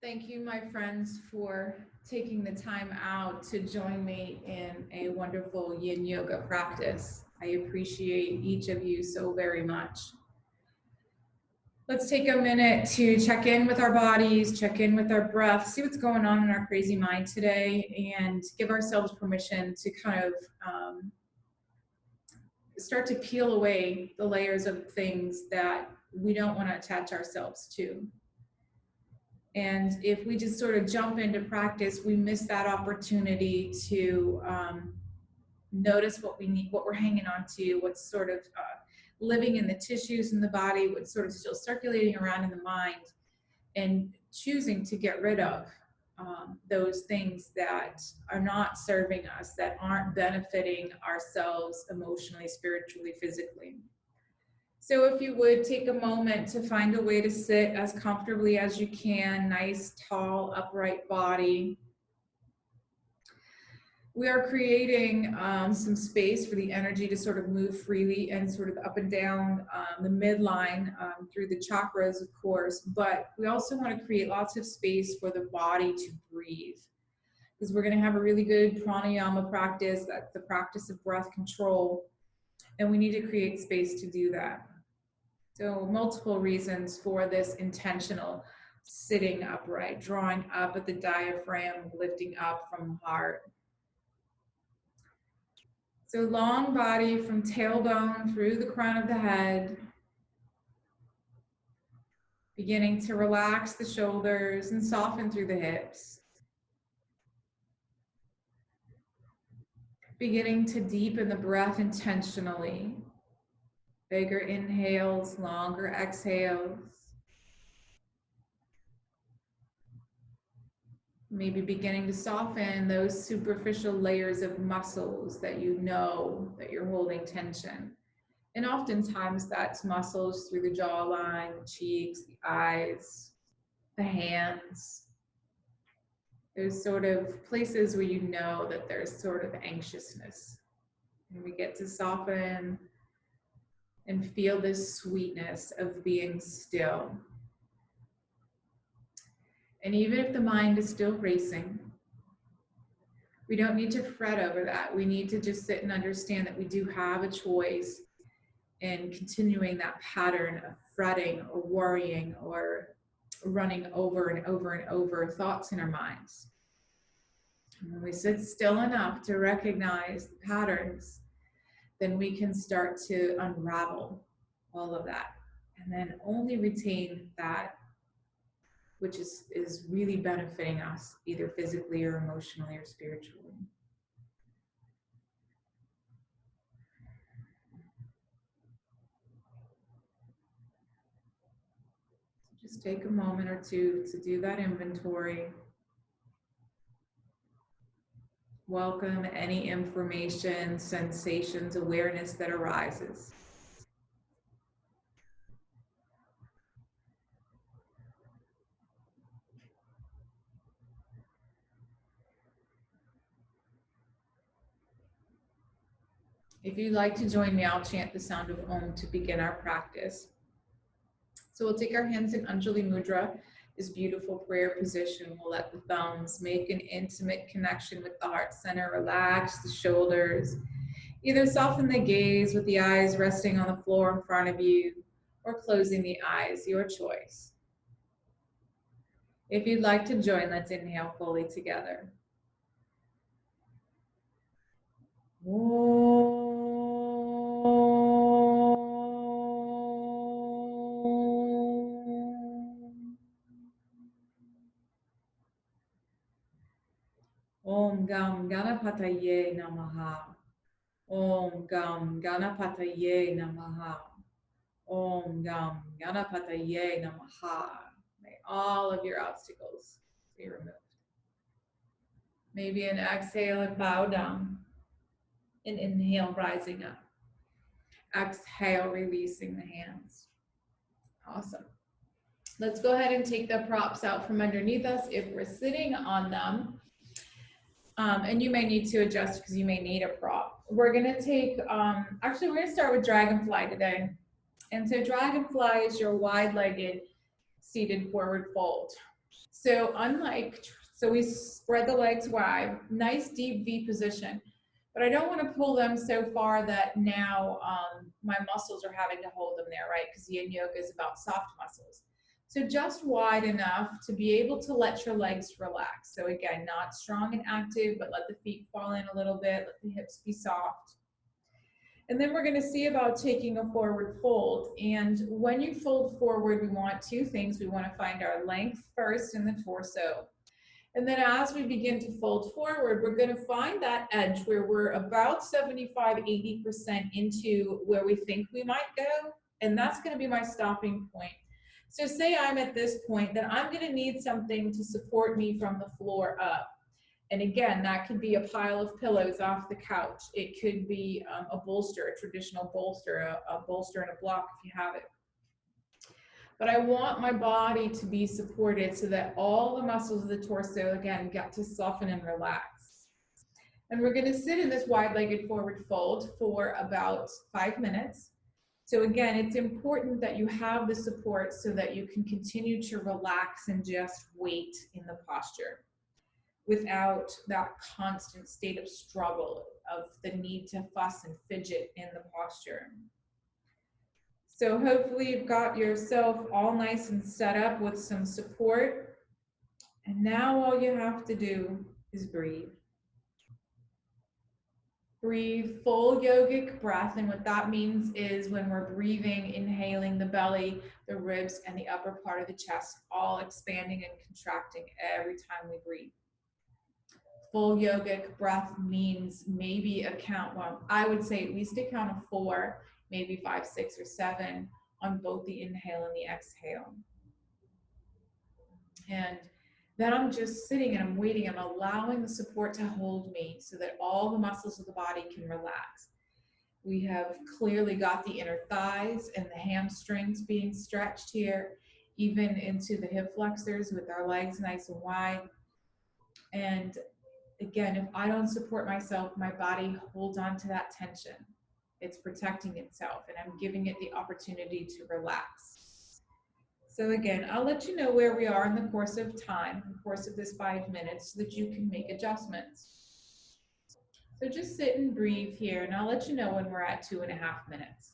Thank you, my friends, for taking the time out to join me in a wonderful Yin Yoga practice. I appreciate each of you so very much. Let's take a minute to check in with our bodies, check in with our breath, see what's going on in our crazy mind today, and give ourselves permission to kind of start to peel away the layers of things that we don't want to attach ourselves to. And if we just sort of jump into practice, we miss that opportunity to notice what we need, what we're hanging on to, what's sort of living in the tissues in the body, what's sort of still circulating around in the mind, and choosing to get rid of those things that are not serving us, that aren't benefiting ourselves emotionally, spiritually, physically. So if you would take a moment to find a way to sit as comfortably as you can, nice, tall, upright body. We are creating some space for the energy to sort of move freely and sort of up and down the midline through the chakras, of course, but we also want to create lots of space for the body to breathe, because we're going to have a really good pranayama practice. That's the practice of breath control, and we need to create space to do that. So multiple reasons for this intentional sitting upright, drawing up at the diaphragm, lifting up from the heart. So long body from tailbone through the crown of the head, beginning to relax the shoulders and soften through the hips. Beginning to deepen the breath intentionally. Bigger inhales, longer exhales. Maybe beginning to soften those superficial layers of muscles that you know that you're holding tension. And oftentimes that's muscles through the jawline, the cheeks, the eyes, the hands. There's sort of places where you know that there's sort of anxiousness. And we get to soften and feel this sweetness of being still. And even if the mind is still racing, we don't need to fret over that. We need to just sit and understand that we do have a choice in continuing that pattern of fretting or worrying or running over and over and over thoughts in our minds. And when we sit still enough to recognize the patterns, then we can start to unravel all of that and then only retain that which is really benefiting us, either physically or emotionally or spiritually. So just take a moment or two to do that inventory. Welcome any information, sensations, awareness that arises. If you'd like to join me, I'll chant the sound of Om to begin our practice. So we'll take our hands in Anjali Mudra, this beautiful prayer position. We'll let the thumbs make an intimate connection with the heart center. Relax the shoulders. Either soften the gaze with the eyes resting on the floor in front of you, or closing the eyes, your choice. If you'd like to join, let's inhale fully together. Om Gam Ganapataye Namaha. Om Gam Ganapataye Namaha. Om Gam Ganapataye Namaha. May all of your obstacles be removed. Maybe an exhale and bow down. An inhale, rising up. Exhale, releasing the hands. Awesome. Let's go ahead and take the props out from underneath us if we're sitting on them. And you may need to adjust because you may need a prop. We're gonna take, actually we're gonna start with Dragonfly today. And so Dragonfly is your wide-legged seated forward fold. So we spread the legs wide, nice deep V position. But I don't want to pull them so far that now my muscles are having to hold them there, right? Because Yin Yoga is about soft muscles. So just wide enough to be able to let your legs relax. So again, not strong and active, but let the feet fall in a little bit, let the hips be soft. And then we're going to see about taking a forward fold. And when you fold forward, we want two things. We want to find our length first in the torso. And then as we begin to fold forward, we're going to find that edge where we're about 75, 80% into where we think we might go. And that's going to be my stopping point. So say I'm at this point, then I'm going to need something to support me from the floor up. And again, that could be a pile of pillows off the couch. It could be a bolster, a traditional bolster, a bolster and a block if you have it. But I want my body to be supported so that all the muscles of the torso, again, get to soften and relax. And we're going to sit in this wide-legged forward fold for about 5 minutes. So again, it's important that you have the support so that you can continue to relax and just wait in the posture without that constant state of struggle, of the need to fuss and fidget in the posture. So hopefully you've got yourself all nice and set up with some support. And now all you have to do is breathe. Breathe full yogic breath. And what that means is when we're breathing, inhaling, the belly, the ribs, and the upper part of the chest, all expanding and contracting every time we breathe. Full yogic breath means maybe a count, well, I would say at least a count of 4, maybe 5, 6, or 7 on both the inhale and the exhale. And then I'm just sitting and I'm waiting. I'm allowing the support to hold me so that all the muscles of the body can relax. We have clearly got the inner thighs and the hamstrings being stretched here, even into the hip flexors with our legs nice and wide. And again, if I don't support myself, my body holds on to that tension. It's protecting itself, and I'm giving it the opportunity to relax. So again, I'll let you know where we are in the course of time, in the course of this 5 minutes, so that you can make adjustments. So just sit and breathe here, and I'll let you know when we're at 2.5 minutes.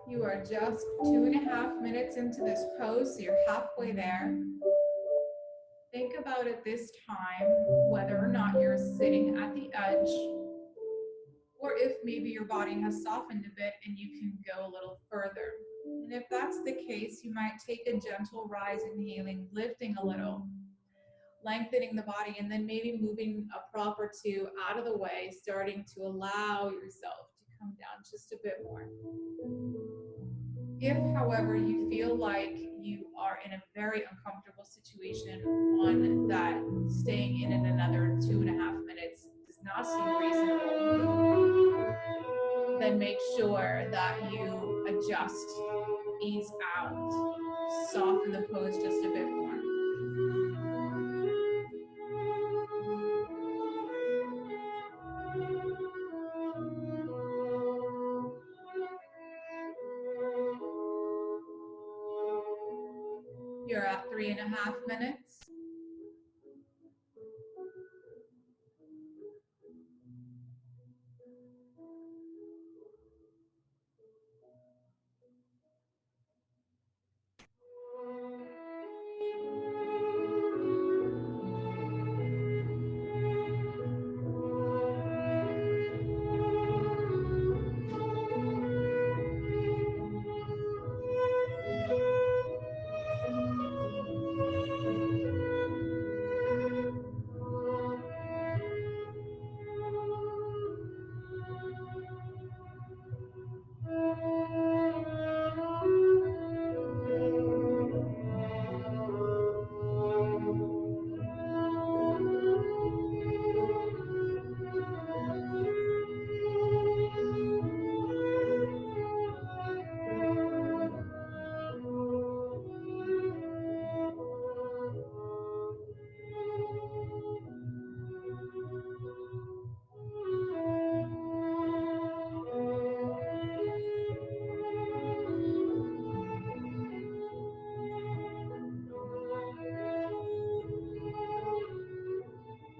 You are just 2.5 minutes into this pose, so you're halfway there. Think about it this time, whether or not you're sitting at the edge, or if maybe your body has softened a bit and you can go a little further. And if that's the case, you might take a gentle rise, inhaling, lifting a little, lengthening the body, and then maybe moving a prop or two out of the way, starting to allow yourself to come down just a bit more. If, however, you feel like you are in a very uncomfortable situation, one that staying in it another 2.5 minutes does not seem reasonable, then make sure that you adjust, ease out, soften the pose just a bit more. You're at 3.5 minutes.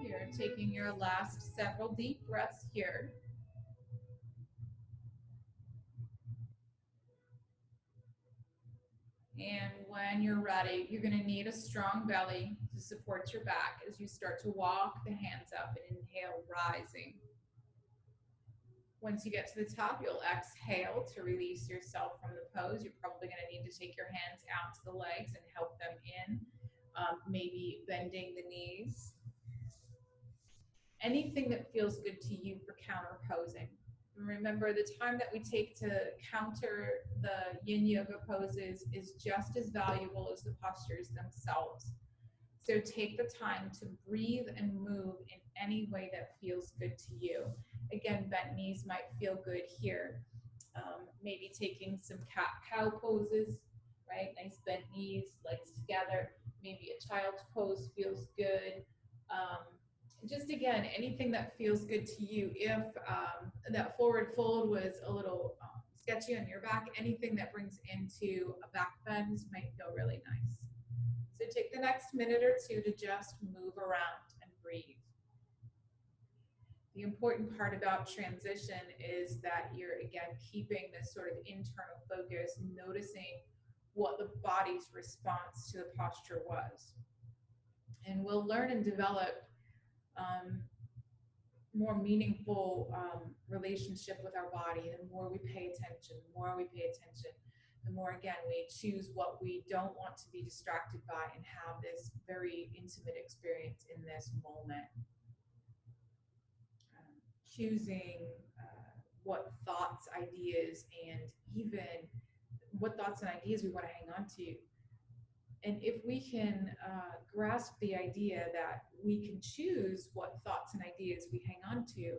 You're taking your last several deep breaths here. And when you're ready, you're going to need a strong belly to support your back as you start to walk the hands up and inhale, rising. Once you get to the top, you'll exhale to release yourself from the pose. You're probably going to need to take your hands out to the legs and help them in, maybe bending the knees. Anything that feels good to you for counter posing. Remember, the time that we take to counter the Yin Yoga poses is just as valuable as the postures themselves. So take the time to breathe and move in any way that feels good to you. Again, bent knees might feel good here. Maybe taking some cat-cow poses, right? Nice bent knees, legs together. Maybe a child's pose feels good. Just again, anything that feels good to you. If that forward fold was a little sketchy on your back, anything that brings into a back bend might feel really nice. So take the next minute or two to just move around and breathe. The important part about transition is that you're, again, keeping this sort of internal focus, noticing what the body's response to the posture was. And we'll learn and develop more meaningful relationship with our body. The more we pay attention, the more, again, we choose what we don't want to be distracted by and have this very intimate experience in this moment. Choosing what thoughts, ideas, and even what thoughts and ideas we want to hang on to. And if we can grasp the idea that we can choose what thoughts and ideas we hang on to,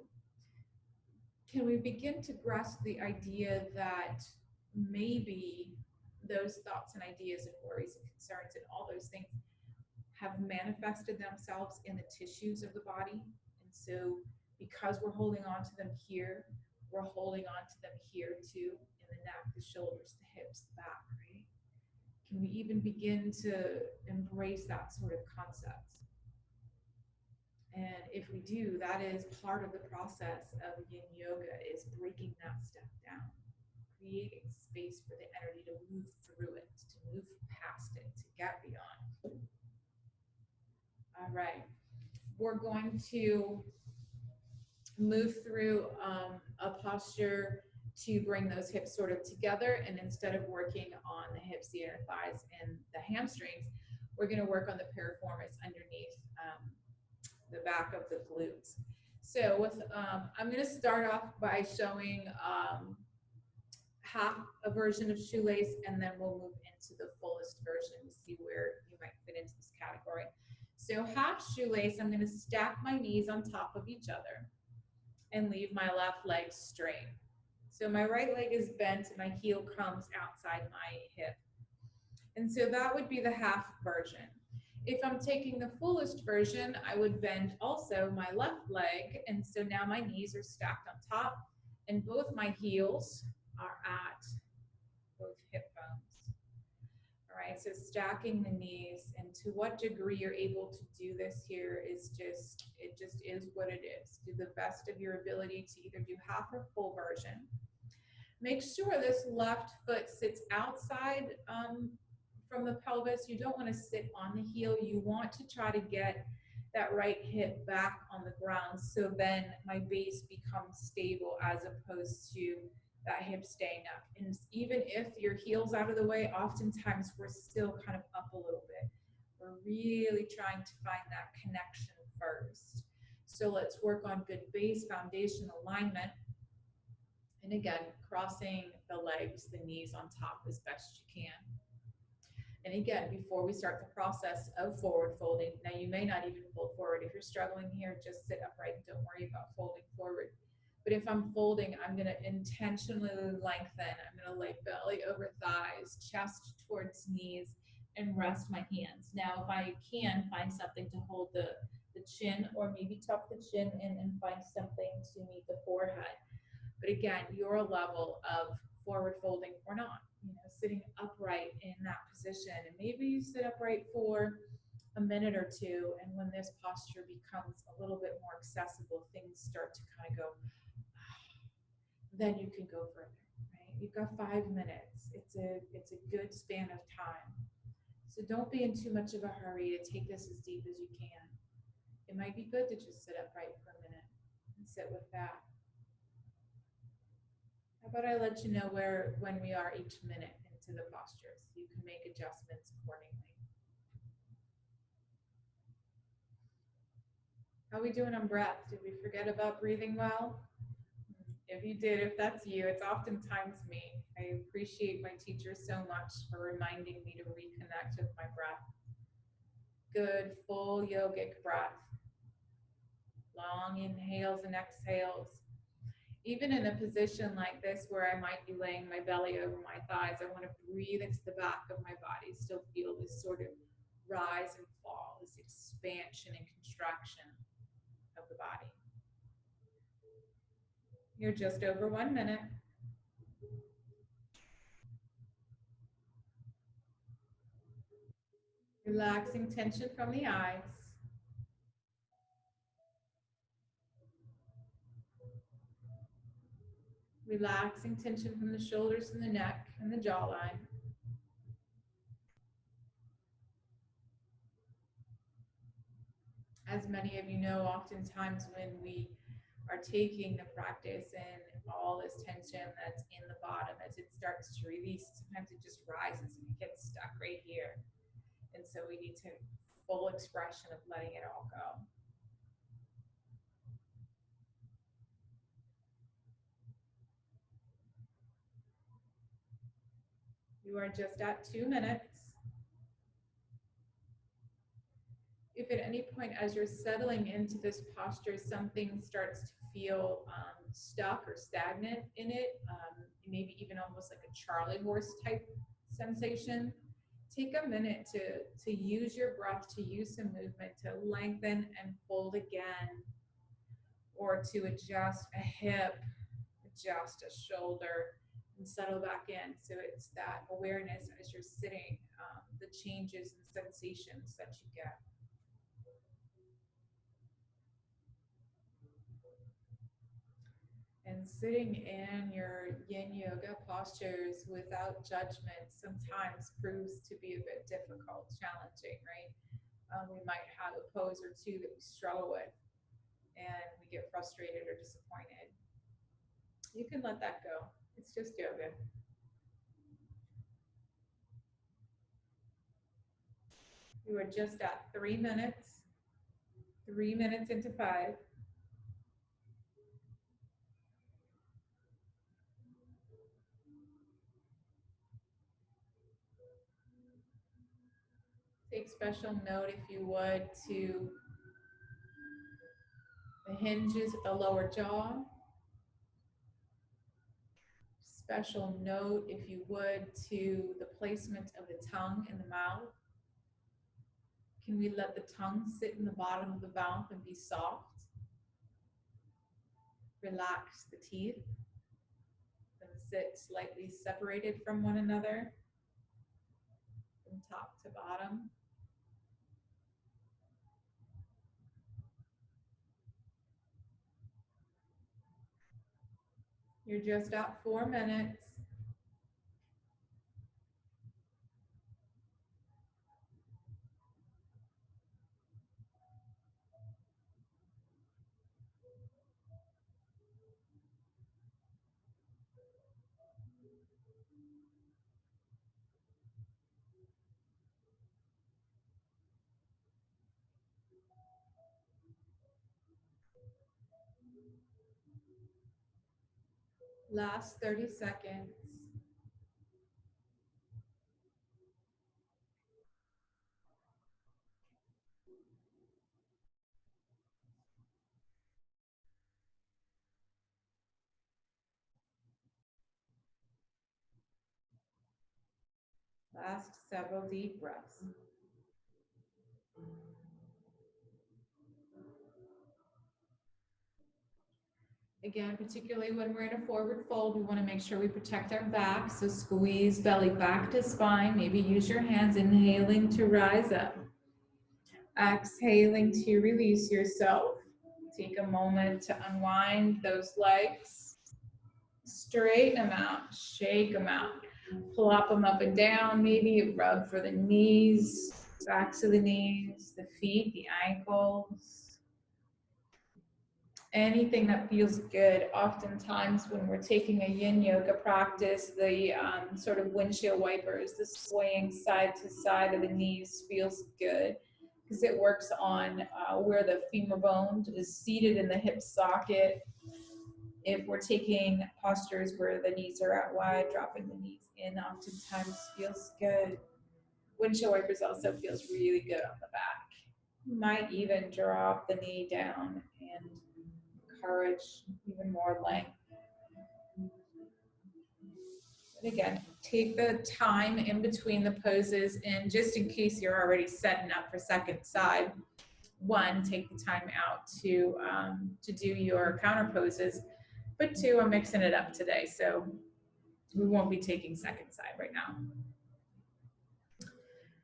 can we begin to grasp the idea that maybe those thoughts and ideas and worries and concerns and all those things have manifested themselves in the tissues of the body? And so because we're holding on to them here, we're holding on to them here too, in the neck, the shoulders, the hips, the back, right? Can we even begin to embrace that sort of concept? And if we do, that is part of the process of Yin Yoga, is breaking that step down, creating space for the energy to move through it, to move past it, to get beyond. All right, we're going to move through a posture to bring those hips sort of together, and instead of working on the hips, the inner thighs, and the hamstrings, we're going to work on the piriformis underneath the back of the glutes. So with I'm going to start off by showing half a version of shoelace, and then we'll move into the fullest version to see where you might fit into this category. So half shoelace, I'm going to stack my knees on top of each other and leave my left leg straight. So my right leg is bent, my heel comes outside my hip. And so that would be the half version. If I'm taking the fullest version, I would bend also my left leg, and so now my knees are stacked on top, and both my heels are at both hip bones. All right? So stacking the knees, and to what degree you're able to do this here is just, it just is what it is. Do the best of your ability to either do half or full version. Make sure this left foot sits outside from the pelvis. You don't want to sit on the heel. You want to try to get that right hip back on the ground, so then my base becomes stable as opposed to that hip staying up. And even if your heel's out of the way, oftentimes we're still kind of up a little bit. We're really trying to find that connection first. So let's work on good base foundation alignment. And again, crossing the legs, the knees on top as best you can. And again, before we start the process of forward folding, now you may not even fold forward. If you're struggling here, just sit upright. Don't worry about folding forward. But if I'm folding, I'm going to intentionally lengthen. I'm going to lay belly over thighs, chest towards knees, and rest my hands. Now, if I can, find something to hold the chin, or maybe tuck the chin in and find something to meet the forehead. But again, your level of forward folding or not, sitting upright in that position. And maybe you sit upright for a minute or two, and when this posture becomes a little bit more accessible, things start to kind of go, then you can go further, right? You've got 5 minutes. It's a good span of time. So don't be in too much of a hurry to take this as deep as you can. It might be good to just sit upright for a minute and sit with that. How about I let you know when we are each minute into the posture, so you can make adjustments accordingly. How are we doing on breath? Did we forget about breathing well? If you did, if that's you, it's oftentimes me. I appreciate my teachers so much for reminding me to reconnect with my breath. Good, full yogic breath. Long inhales and exhales. Even in a position like this where I might be laying my belly over my thighs, I want to breathe into the back of my body, still feel this sort of rise and fall, this expansion and contraction of the body. You're just over 1 minute. Relaxing tension from the eyes. Relaxing tension from the shoulders and the neck and the jawline. As many of you know, oftentimes when we are taking the practice and all this tension that's in the bottom, as it starts to release, sometimes it just rises and it gets stuck right here. And so we need to full expression of letting it all go. You are just at 2 minutes. If at any point as you're settling into this posture, something starts to feel stuck or stagnant in it, maybe even almost like a Charlie horse type sensation, take a minute to use your breath, to use some movement, to lengthen and fold again, or to adjust a hip, adjust a shoulder, and settle back in. So it's that awareness as you're sitting, the changes and sensations that you get. And sitting in your Yin Yoga postures without judgment sometimes proves to be a bit difficult, challenging, right? We might have a pose or two that we struggle with and we get frustrated or disappointed. You can let that go. It's just yoga. You are just at 3 minutes, 3 minutes into 5. Take special note, if you would, to the hinges at the lower jaw. Special note, if you would, to the placement of the tongue in the mouth. Can we let the tongue sit in the bottom of the mouth and be soft? Relax the teeth and sit slightly separated from one another. from top to bottom. You're just at 4 minutes. Last 30 seconds. Last several deep breaths. Again, particularly when we're in a forward fold, we want to make sure we protect our back. So squeeze belly back to spine. Maybe use your hands, inhaling to rise up. Exhaling to release yourself. Take a moment to unwind those legs. Straighten them out, shake them out. Plop them up and down, maybe rub for the knees, backs of the knees, the feet, the ankles. Anything that feels good. Oftentimes when we're taking a Yin Yoga practice, the sort of windshield wipers, the swaying side to side of the knees feels good because it works on where the femur bone is seated in the hip socket. If we're taking postures where the knees are out wide, dropping the knees in oftentimes feels good. Windshield wipers also feels really good on the back. You might even drop the knee down and encourage even more length. And again, take the time in between the poses, and just in case you're already setting up for second side, one, take the time out to do your counter poses, but two, I'm mixing it up today, so we won't be taking second side right now.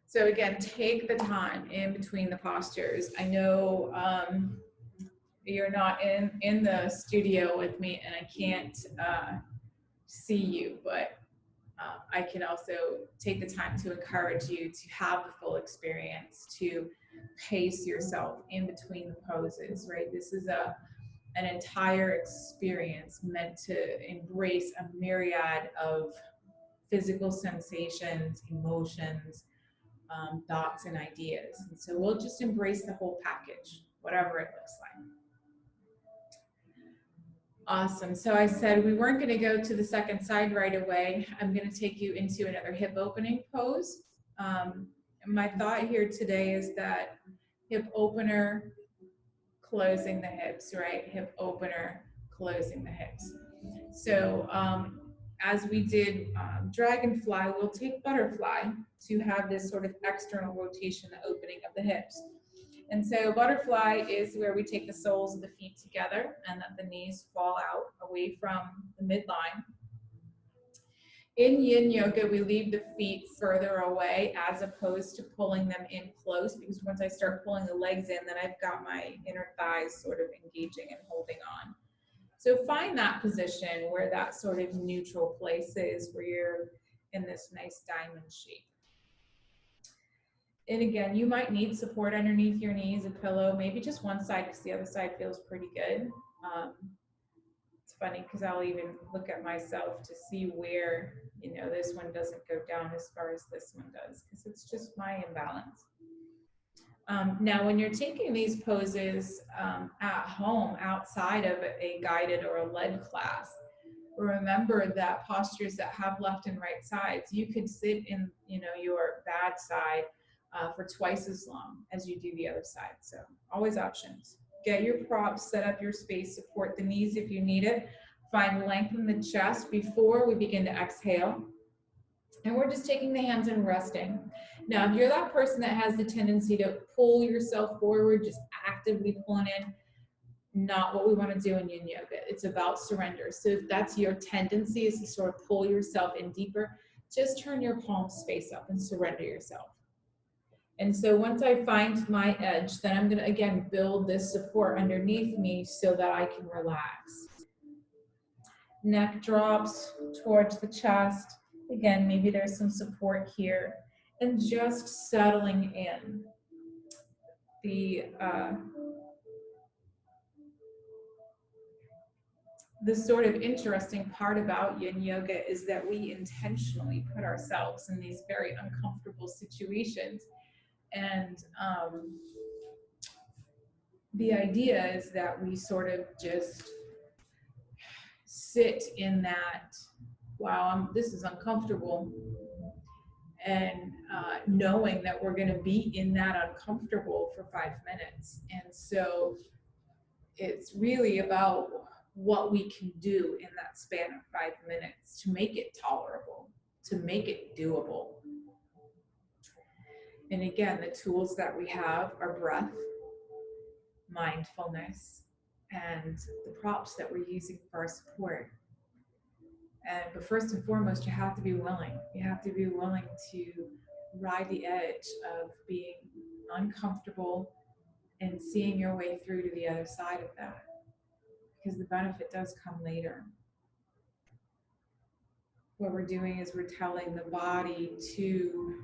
So again, take the time in between the postures. I know you're not in the studio with me and I can't see you, but I can also take the time to encourage you to have the full experience, to pace yourself in between the poses, right? This is an entire experience meant to embrace a myriad of physical sensations, emotions, thoughts, and ideas. And so we'll just embrace the whole package, whatever it looks like. Awesome. So I said we weren't going to go to the second side right away. I'm going to take you into another hip opening pose. My thought here today is that hip opener, closing the hips, right? Hip opener, closing the hips. So as we did dragonfly, we'll take butterfly to have this sort of external rotation, the opening of the hips. And so butterfly is where we take the soles of the feet together and that the knees fall out away from the midline. In Yin Yoga, we leave the feet further away as opposed to pulling them in close, because once I start pulling the legs in, then I've got my inner thighs sort of engaging and holding on. So find that position where that sort of neutral place is, where you're in this nice diamond shape. And again, you might need support underneath your knees, a pillow, maybe just one side because the other side feels pretty good. It's funny because I'll even look at myself to see where, you know, this one doesn't go down as far as this one does, because it's just my imbalance. Now, when you're taking these poses at home, outside of a guided or a led class, remember that postures that have left and right sides, you could sit in, you know, your bad side for twice as long as you do the other side. So always options. Get your props, set up your space, support the knees if you need it. Find length in the chest before we begin to exhale. And we're just taking the hands and resting. Now, if you're that person that has the tendency to pull yourself forward, just actively pulling in, not what we want to do in Yin Yoga. It's about surrender. So if that's your tendency, is to sort of pull yourself in deeper, just turn your palms face up and surrender yourself. And so once I find my edge, then I'm going to again build this support underneath me so that I can relax. Neck drops towards the chest. Again, maybe there's some support here. And just settling in. The sort of interesting part about Yin Yoga is that we intentionally put ourselves in these very uncomfortable situations. And the idea is that we sort of just sit in that, wow, this is uncomfortable. And knowing that we're going to be in that uncomfortable for 5 minutes. And so it's really about what we can do in that span of 5 minutes to make it tolerable, to make it doable. And again, the tools that we have are breath, mindfulness, and the props that we're using for our support. But first and foremost, you have to be willing. You have to be willing to ride the edge of being uncomfortable and seeing your way through to the other side of that, because the benefit does come later. What we're doing is we're telling the body to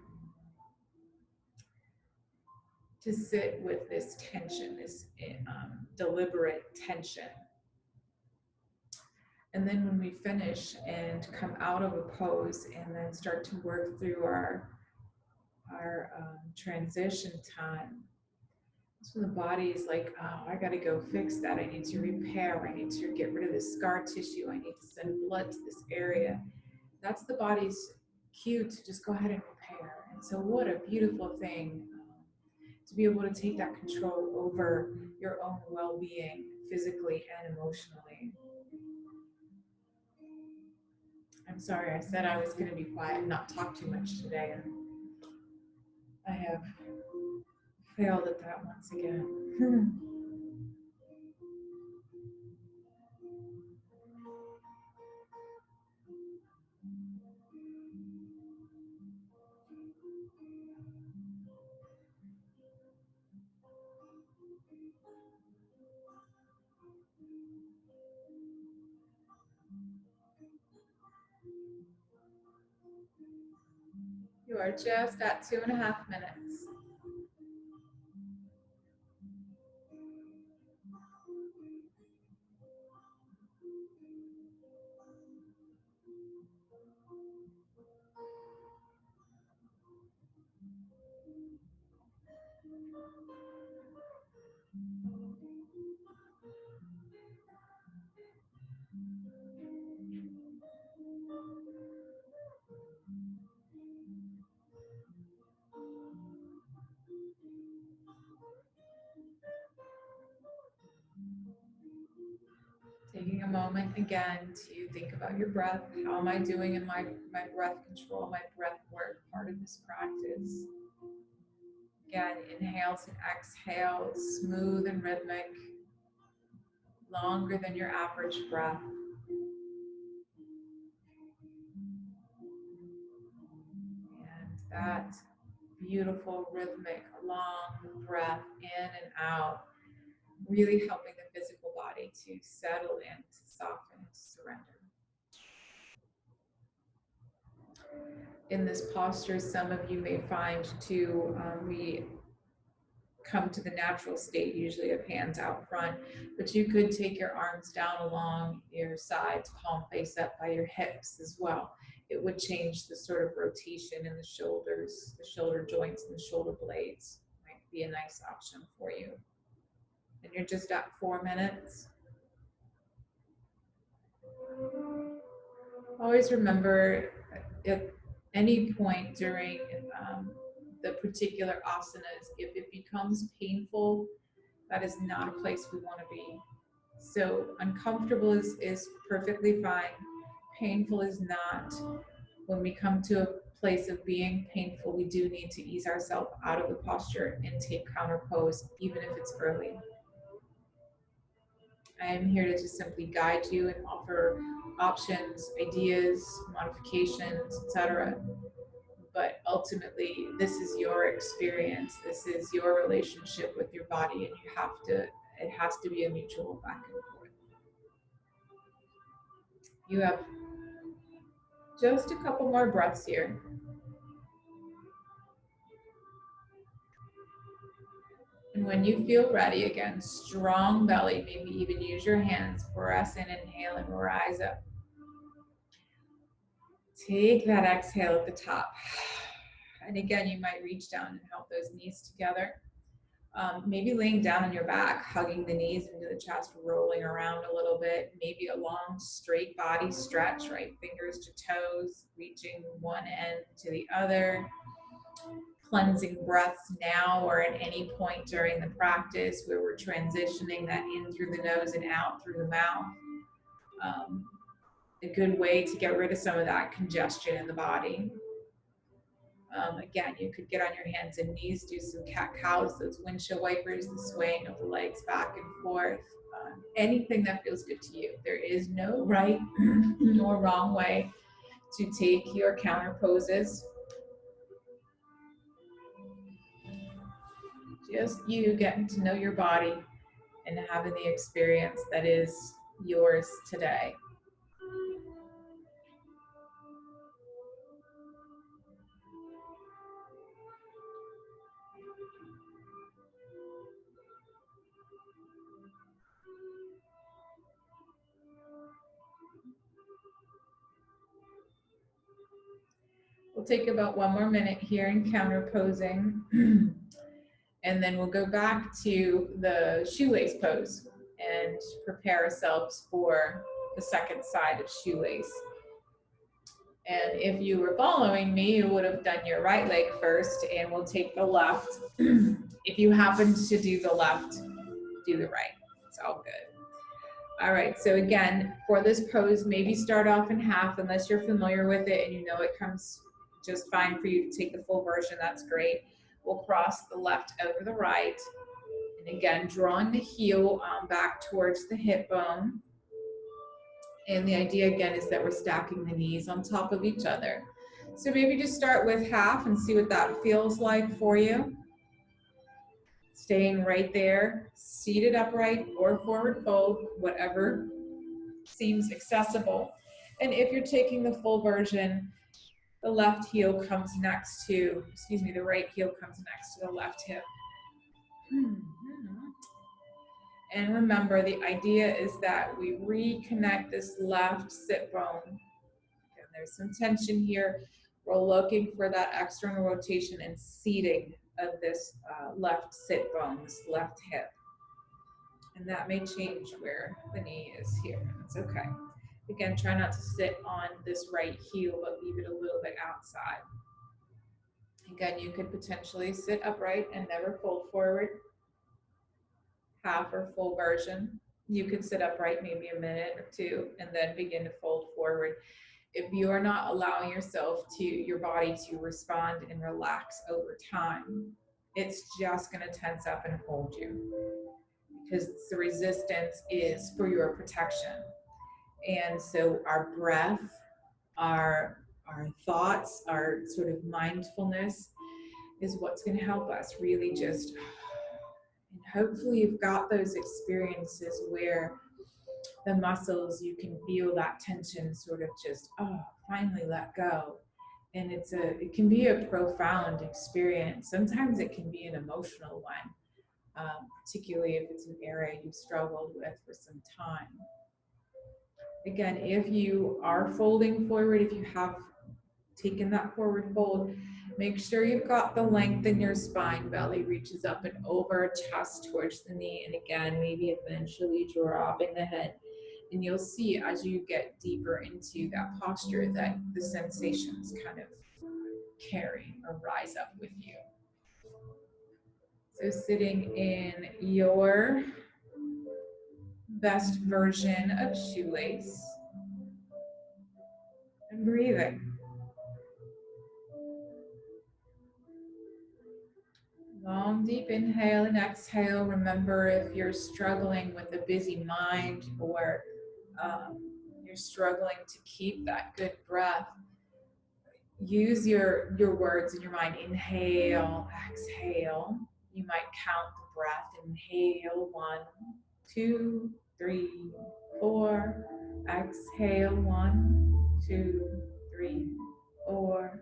sit with this tension, this deliberate tension. And then when we finish and come out of a pose and then start to work through our transition time, so the body is like, oh, I got to go fix that. I need to repair. I need to get rid of this scar tissue. I need to send blood to this area. That's the body's cue to just go ahead and repair. And so what a beautiful thing to be able to take that control over your own well-being physically and emotionally. I'm sorry, I said I was going to be quiet and not talk too much today, and I have failed at that once again. You are just at 2.5 minutes. Taking a moment again to think about your breath. How am I doing in my breath control, my breath work part of this practice? Again, inhales and exhales, smooth and rhythmic, longer than your average breath. And that beautiful, rhythmic, long breath in and out, really helping the physical body to settle in, to soften, and to surrender. In this posture, some of you may find too, we come to the natural state usually of hands out front, but you could take your arms down along your sides, palm face up by your hips as well. It would change the sort of rotation in the shoulders, the shoulder joints and the shoulder blades. Might be a nice option for you. And you're just at 4 minutes. Always remember, at any point during the particular asanas, if it becomes painful, that is not a place we want to be. So uncomfortable is perfectly fine. Painful is not. When we come to a place of being painful, we do need to ease ourselves out of the posture and take counter pose, even if it's early. I am here to just simply guide you and offer options, ideas, modifications, etc. But ultimately, this is your experience. This is your relationship with your body, and it has to be a mutual back and forth. You have just a couple more breaths here. And when you feel ready, again, strong belly, maybe even use your hands, press in, inhale, and rise up. Take that exhale at the top. And again, you might reach down and help those knees together. Maybe laying down on your back, hugging the knees into the chest, rolling around a little bit. Maybe a long, straight body stretch, right? Fingers to toes, reaching one end to the other. Cleansing breaths now or at any point during the practice where we're transitioning that in through the nose and out through the mouth. A good way to get rid of some of that congestion in the body. Again, you could get on your hands and knees, do some cat-cows, those windshield wipers, the swaying of the legs back and forth, anything that feels good to you. There is no right nor wrong way to take your counter poses. Just you getting to know your body and having the experience that is yours today. We'll take about one more minute here in counter posing. And then we'll go back to the shoelace pose and prepare ourselves for the second side of shoelace. And if you were following me, you would have done your right leg first, and we'll take the left. If you happen to do the left, do the right. It's all good. All right, so again, for this pose, maybe start off in half unless you're familiar with it and you know it comes just fine for you to take the full version, that's great. We'll cross the left over the right. And again, drawing the heel back towards the hip bone. And the idea again is that we're stacking the knees on top of each other. So maybe just start with half and see what that feels like for you. Staying right there, seated upright or forward fold, whatever seems accessible. And if you're taking the full version, the left heel comes next to, the right heel comes next to the left hip. And remember, the idea is that we reconnect this left sit bone. And there's some tension here. We're looking for that external rotation and seating of this left sit bone, this left hip. And that may change where the knee is here. It's okay. Again, try not to sit on this right heel, but leave it a little bit outside. Again, you could potentially sit upright and never fold forward. Half or full version. You could sit upright maybe a minute or two and then begin to fold forward. If you are not allowing your body to respond and relax over time, it's just going to tense up and hold you because the resistance is for your protection. And so our breath, our thoughts, our sort of mindfulness is what's going to help us really just, and hopefully you've got those experiences where the muscles, you can feel that tension sort of just, finally let go. And it can be a profound experience. Sometimes it can be an emotional one, particularly if it's an area you've struggled with for some time. Again, if you are folding forward, if you have taken that forward fold, make sure you've got the length in your spine. Belly reaches up and over, chest towards the knee. And again, maybe eventually dropping the head. And you'll see as you get deeper into that posture that the sensations kind of carry or rise up with you. So sitting in your best version of shoelace and breathing. Long, deep inhale and exhale. Remember, if you're struggling with a busy mind or you're struggling to keep that good breath, use your words in your mind. Inhale, exhale. You might count the breath. Inhale, 1, 2, 3, 4. Exhale, 1, 2, 3, 4.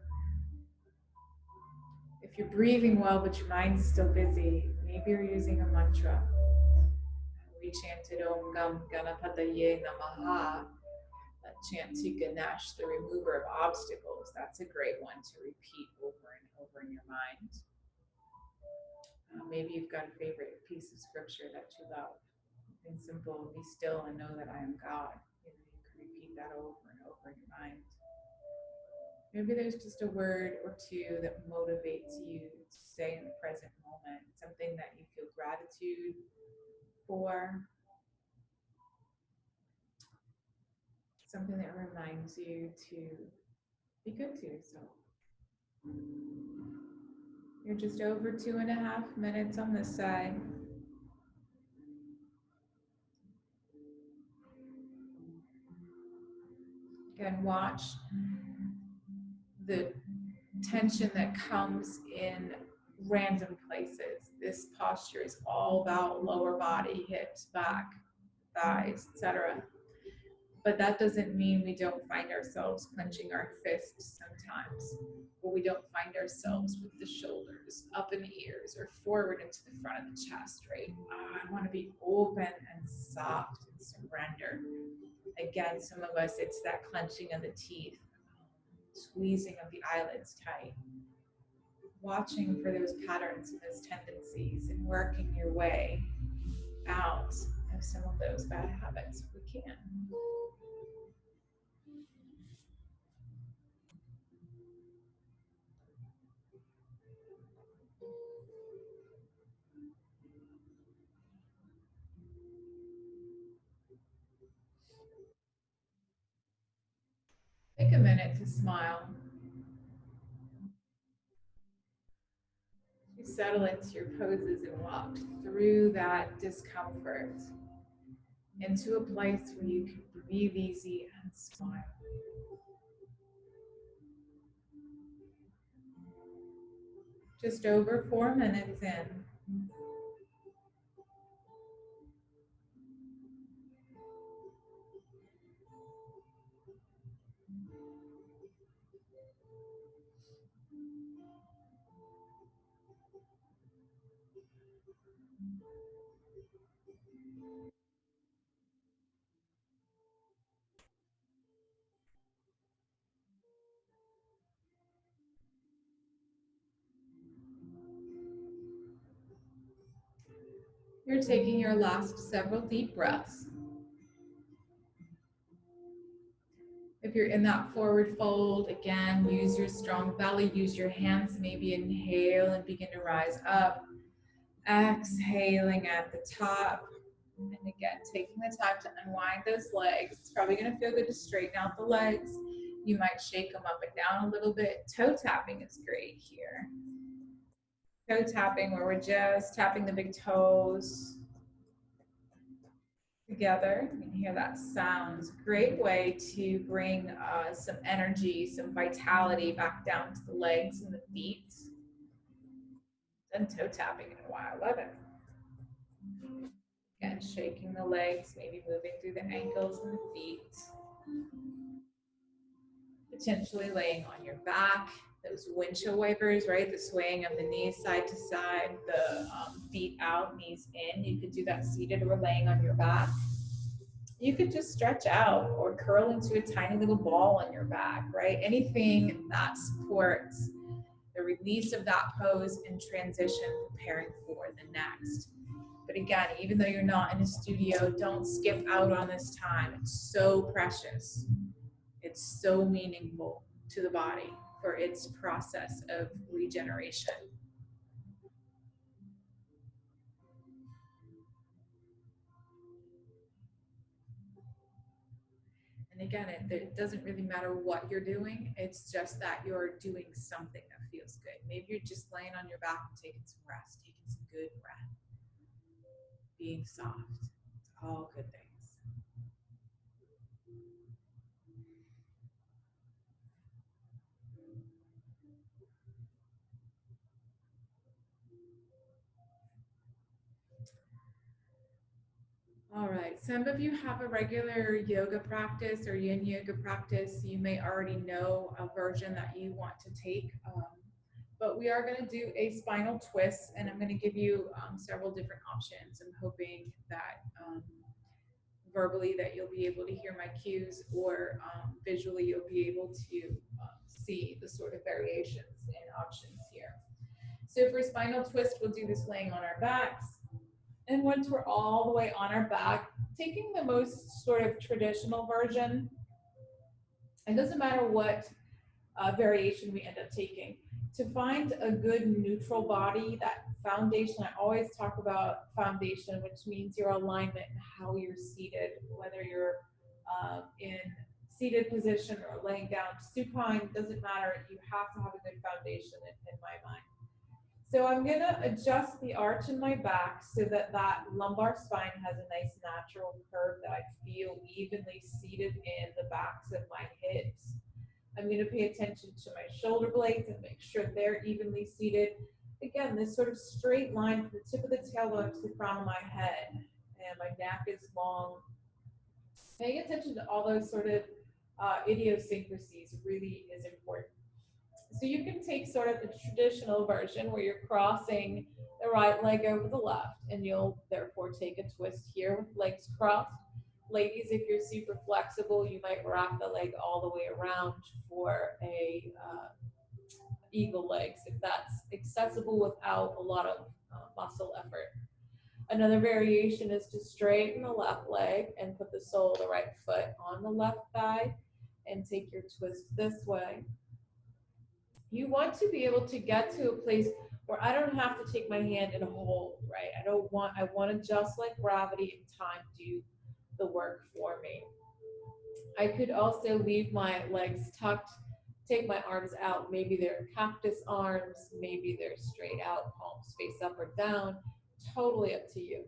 If you're breathing well, but your mind's still busy, maybe you're using a mantra. We chanted Om Gam Ganapataye Namaha. That chant to Ganesh, the remover of obstacles. That's a great one to repeat over and over in your mind. Maybe you've got a favorite piece of scripture that you love. Something simple, be still and know that I am God. You can repeat that over and over in your mind. Maybe there's just a word or two that motivates you to stay in the present moment, something that you feel gratitude for, something that reminds you to be good to yourself. You're just over 2.5 minutes on this side. Again, watch the tension that comes in random places. This posture is all about lower body, hips, back, thighs, etc. But that doesn't mean we don't find ourselves clenching our fists sometimes, or we don't find ourselves with the shoulders up in the ears or forward into the front of the chest, right? I want to be open and soft and surrender. Again, some of us, it's that clenching of the teeth, squeezing of the eyelids tight, watching for those patterns and those tendencies and working your way out of some of those bad habits if we can. Take a minute to smile. You settle into your poses and walk through that discomfort into a place where you can breathe easy and smile. Just over 4 minutes in. You're taking your last several deep breaths. If you're in that forward fold, again, use your strong belly, use your hands, maybe inhale and begin to rise up. Exhaling at the top. And again, taking the time to unwind those legs. It's probably going to feel good to straighten out the legs. You might shake them up and down a little bit. Toe tapping is great here. Toe tapping, where we're just tapping the big toes together. You can hear that sound. It's a great way to bring some energy, some vitality back down to the legs and the feet. Done toe tapping in a while. Love it. Again, shaking the legs, maybe moving through the ankles and the feet. Potentially laying on your back, those windshield wipers, right? The swaying of the knees side to side, the feet out, knees in. You could do that seated or laying on your back. You could just stretch out or curl into a tiny little ball on your back, right? Anything that supports the release of that pose and transition, preparing for the next. But again, even though you're not in a studio, don't skip out on this time. It's so precious. It's so meaningful to the body for its process of regeneration. And again, it doesn't really matter what you're doing. It's just that you're doing something that feels feels good. Maybe you're just laying on your back and taking some rest, taking some good breath, being soft. It's all good things. All right, some of you have a regular yoga practice or yin yoga practice. You may already know a version that you want to take, but we are going to do a spinal twist, and I'm going to give you several different options. I'm hoping that verbally that you'll be able to hear my cues, or visually you'll be able to see the sort of variations and options here. So for spinal twist, we'll do this laying on our backs. And once we're all the way on our back, taking the most sort of traditional version, it doesn't matter what variation we end up taking, to find a good neutral body, that foundation. I always talk about foundation, which means your alignment and how you're seated, whether you're in seated position or laying down, supine, doesn't matter. You have to have a good foundation in my mind. So I'm going to adjust the arch in my back so that that lumbar spine has a nice natural curve that I feel evenly seated in the backs of my hips. I'm going to pay attention to my shoulder blades and make sure they're evenly seated. Again, this sort of straight line from the tip of the tailbone to the crown of my head. And my neck is long. Paying attention to all those sort of idiosyncrasies really is important. So you can take sort of the traditional version where you're crossing the right leg over the left, and you'll therefore take a twist here with legs crossed. Ladies, if you're super flexible, you might wrap the leg all the way around for a eagle legs, if that's accessible without a lot of muscle effort. Another variation is to straighten the left leg and put the sole of the right foot on the left thigh and take your twist this way. You want to be able to get to a place where I don't have to take my hand and hold, right? I want to just let gravity and time do the work for me. I could also leave my legs tucked, take my arms out. Maybe they're cactus arms, maybe they're straight out, palms face up or down. Totally up to you.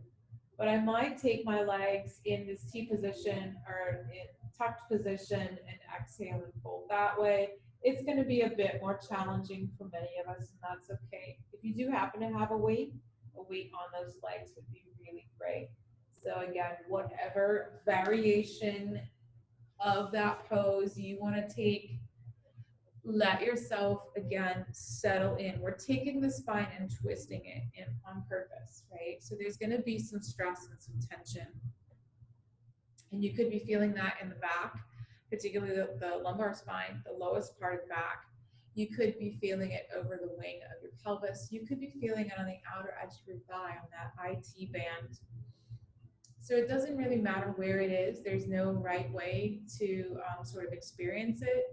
But I might take my legs in this T position or in tucked position and exhale and fold that way. It's going to be a bit more challenging for many of us, and that's okay. If you do happen to have a weight on those legs would be really great. So again, whatever variation of that pose you want to take, let yourself again settle in. We're taking the spine and twisting it in on purpose, right? So there's going to be some stress and some tension, and you could be feeling that in the back, particularly the lumbar spine, the lowest part of the back. You could be feeling it over the wing of your pelvis. You could be feeling it on the outer edge of your thigh, on that IT band. So it doesn't really matter where it is. There's no right way to sort of experience it.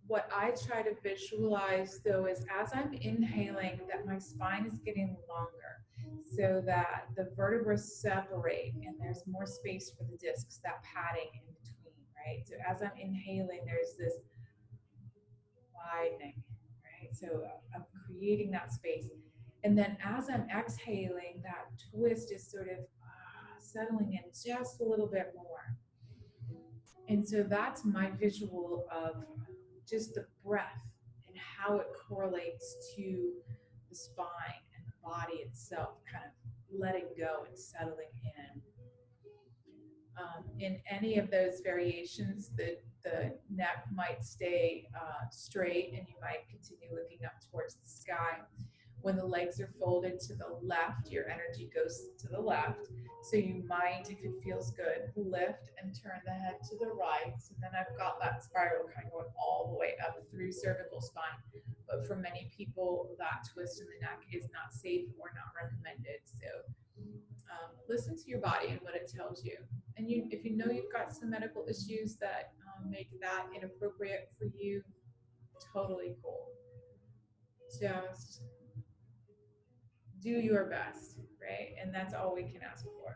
What I try to visualize though is as I'm inhaling that my spine is getting longer so that the vertebrae separate and there's more space for the discs, that padding in between, right? So as I'm inhaling, there's this widening, right? So I'm creating that space. And then as I'm exhaling, that twist is sort of settling in just a little bit more. And so that's my visual of just the breath and how it correlates to the spine and the body itself, kind of letting go and settling in. In any of those variations, the neck might stay straight and you might continue looking up towards the sky. When the legs are folded to the left, your energy goes to the left. So you might, if it feels good, lift and turn the head to the right. So then I've got that spiral kind of going all the way up through cervical spine. But for many people, that twist in the neck is not safe or not recommended. So listen to your body and what it tells you. And if you know you've got some medical issues that make that inappropriate for you, totally cool. Just do your best, right? And that's all we can ask for.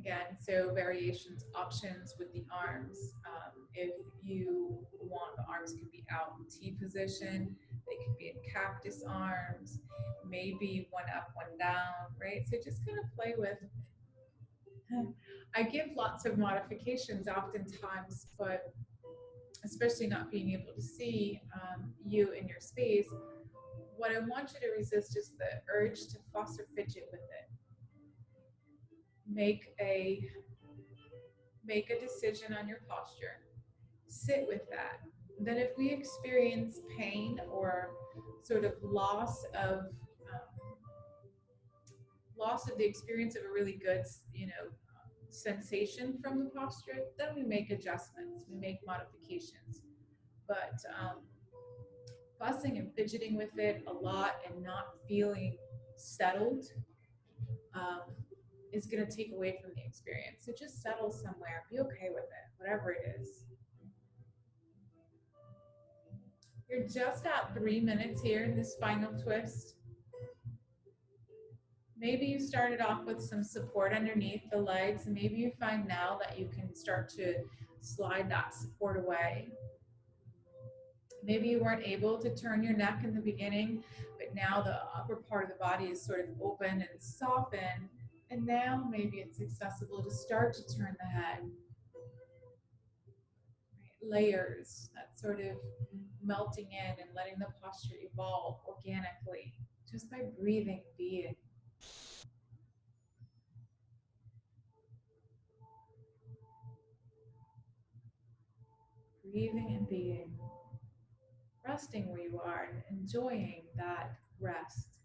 Again, so variations, options with the arms. If you want, the arms could be out in T position, they could be in cactus arms, maybe one up, one down, right? So just kind of play with. I give lots of modifications oftentimes, but especially not being able to see you in your space, what I want you to resist is the urge to fuss or fidget with it. Make a decision on your posture. Sit with that. Then if we experience pain or sort of loss of the experience of a really good, sensation from the posture, then we make adjustments, we make modifications. But fussing and fidgeting with it a lot and not feeling settled um, is going to take away from the experience. So just settle somewhere, be okay with it, whatever it is. You're just at 3 minutes here in this final twist. Maybe you started off with some support underneath the legs, and maybe you find now that you can start to slide that support away. Maybe you weren't able to turn your neck in the beginning, but now the upper part of the body is sort of open and softened, and now maybe it's accessible to start to turn the head. Layers, that sort of melting in and letting the posture evolve organically just by breathing, being. Breathing and being. Resting where you are and enjoying that rest.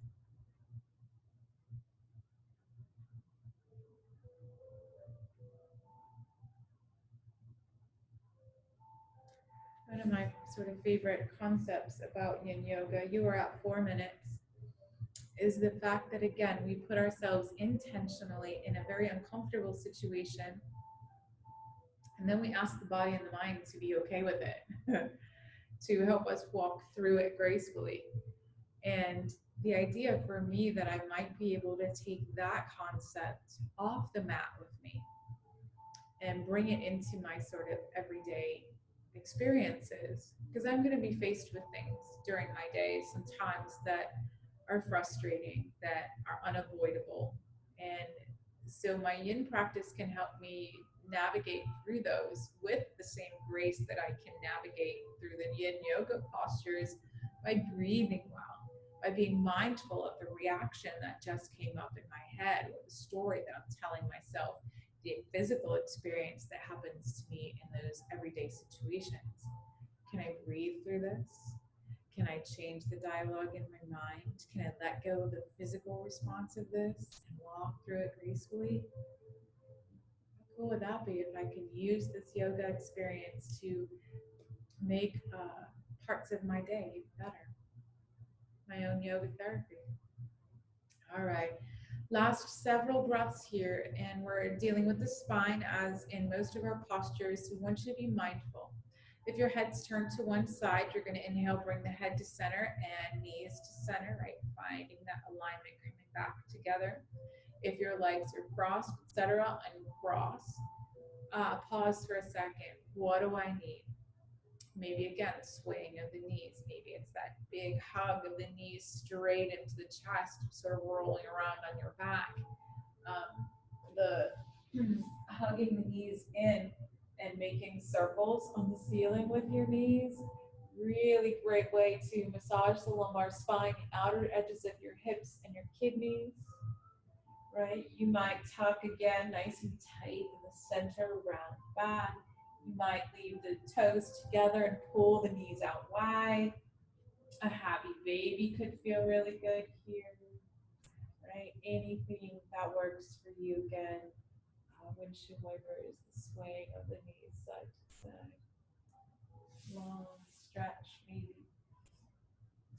One of my sort of favorite concepts about Yin Yoga, you are at 4 minutes, is the fact that, again, we put ourselves intentionally in a very uncomfortable situation, and then we ask the body and the mind to be okay with it, to help us walk through it gracefully. And the idea for me that I might be able to take that concept off the mat with me and bring it into my sort of everyday experiences, because I'm going to be faced with things during my day sometimes that are frustrating, that are unavoidable. And so my yin practice can help me navigate through those with the same grace that I can navigate through the yin yoga postures by breathing well, by being mindful of the reaction that just came up in my head, or the story that I'm telling myself, the physical experience that happens to me in those everyday situations. Can I breathe through this? Can I change the dialogue in my mind? Can I let go of the physical response of this and walk through it gracefully? How cool would that be if I could use this yoga experience to make parts of my day better? My own yoga therapy. All right. Last several breaths here, and we're dealing with the spine as in most of our postures. So we want you to be mindful. If your head's turned to one side, you're going to inhale, bring the head to center and knees to center, right? Finding that alignment, coming back together. If your legs are crossed, etc., uncross. Pause for a second. What do I need? Maybe again, swaying of the knees. Maybe it's that big hug of the knees straight into the chest, sort of rolling around on your back. The hugging the knees in and making circles on the ceiling with your knees. Really great way to massage the lumbar spine, outer edges of your hips and your kidneys. Right? You might tuck again nice and tight in the center, round back. You might leave the toes together and pull the knees out wide. A happy baby could feel really good here, right? Anything that works for you again. Windshield wipers, the swaying of the knees side to side. Long stretch, maybe.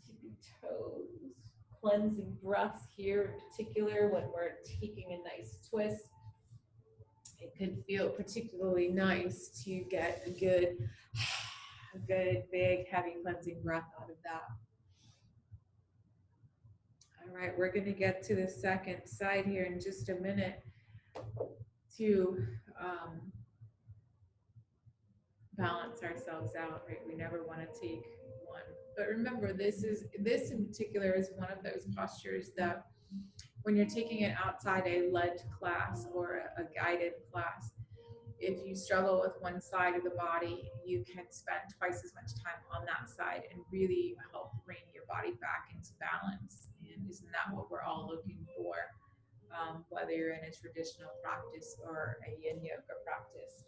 Tippy toes. Cleansing breaths here in particular when we're taking a nice twist. It could feel particularly nice to get a good big heavy cleansing breath out of that. All right, we're going to get to the second side here in just a minute. to balance ourselves out, right? We never want to take one. But remember, this in particular is one of those postures that when you're taking it outside a led class or a guided class, if you struggle with one side of the body, you can spend twice as much time on that side and really help bring your body back into balance. And isn't that what we're all looking for? Whether you're in a traditional practice or a Yin Yoga practice.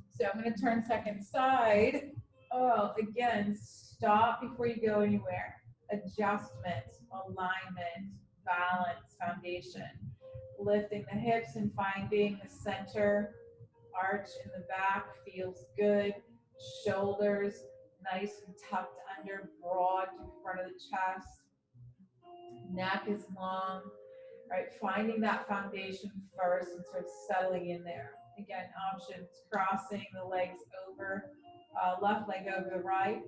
So I'm going to turn second side. Oh, again, stop before you go anywhere. Adjustment, alignment, balance, foundation. Lifting the hips and finding the center. Arch in the back feels good. Shoulders nice and tucked under, broad to the front of the chest. Neck is long. Right, finding that foundation first and sort of settling in there. Again, options, crossing the legs over, left leg over the right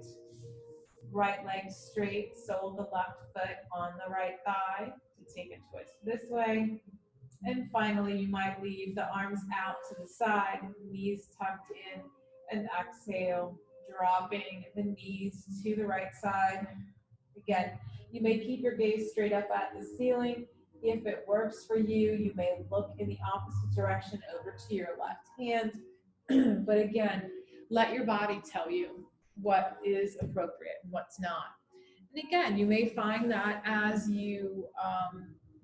leg straight, sole of the left foot on the right thigh to take a twist this way. And finally, you might leave the arms out to the side, knees tucked in, and exhale, dropping the knees to the right side. Again, you may keep your gaze straight up at the ceiling. If it works for you, you may look in the opposite direction over to your left hand. But again, let your body tell you what is appropriate and what's not. And again, you may find that as you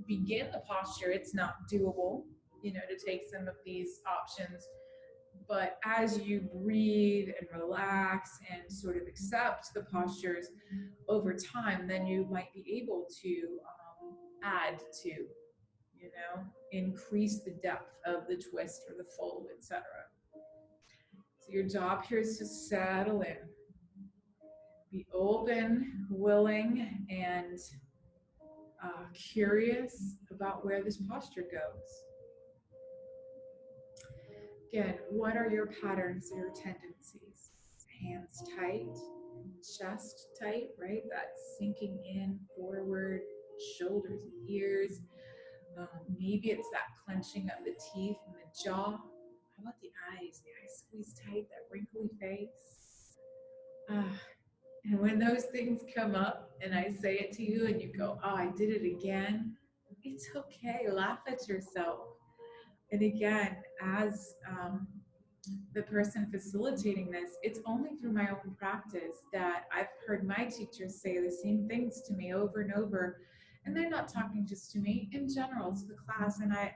begin the posture, it's not doable, to take some of these options. But as you breathe and relax and sort of accept the postures over time, then you might be able to add to, increase the depth of the twist or the fold, etc. So your job here is to settle in, be open, willing, and curious about where this posture goes. Again, what are your patterns, your tendencies? Hands tight, chest tight, right? That sinking in forward, shoulders and ears. Maybe it's that clenching of the teeth and the jaw. How about the eyes? The eyes squeezed tight, that wrinkly face. And when those things come up and I say it to you and you go, oh, I did it again, it's okay. Laugh at yourself. And again, as the person facilitating this, it's only through my own practice that I've heard my teachers say the same things to me over and over. And they're not talking just to me, in general, to the class. And I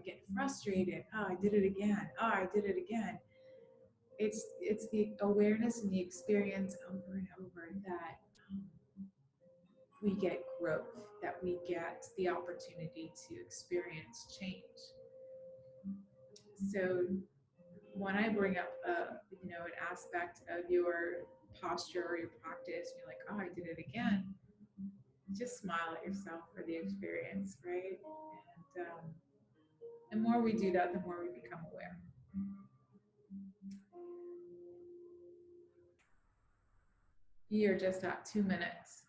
get frustrated. Oh, I did it again. Oh, I did it again. It's the awareness and the experience over and over that we get growth, that we get the opportunity to experience change. So when I bring up an aspect of your posture or your practice, you're like, oh, I did it again. Just smile at yourself for the experience, right? And the more we do that, the more we become aware. You're just at 2 minutes.